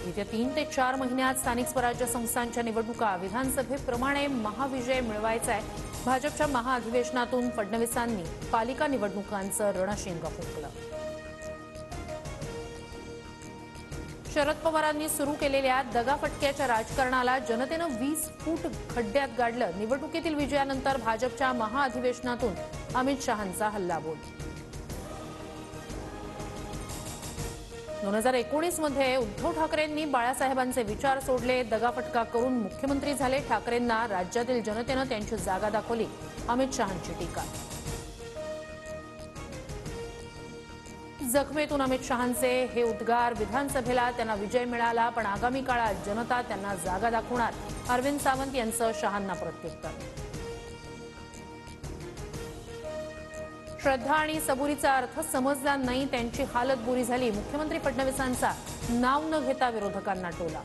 येत्या 3 ते 4 महिन्यात स्थानिक स्वराज्य संस्थांच्या निवडणुका विधानसभेप्रमाणे महाविजय मिळवायचा आहे। भाजपच्या महाअधिवेशनातून फडणवीसांनी पालिका निवडणुकांचं रणशिंग फुंकलं। शरद पवारांनी सुरू केलेल्या दगाफटक्याच्या राजकारणाला जनतेनं 20 फूट खड्ड्यात गाडलं। निवडणुकीतील विजयानंतर भाजपच्या महाअधिवेशनातून अमित शहांचा हल्लाबोल। 2019 मध्ये उद्धव ठाकरेंनी बाळासाहेबांचे विचार सोडले, दगाफटका करून मुख्यमंत्री झाले। ठाकरेंना राज्यातील जनतेनं त्यांची जागा दाखवली, अमित शहांची टीका। जखमेतून अमित शहांचे हे उद्गार। विधानसभेला त्यांना विजय मिळाला, पण आगामी काळात जनता त्यांना जागा दाखवणार, अरविंद सावंत यांचं शहांना प्रत्युत्तर। श्रद्धा आणि सबुरीचा अर्थ समजला नाही, त्यांची हालत बुरी झाली। मुख्यमंत्री फडणवीसांचा नाव न घेता विरोधकांना टोला।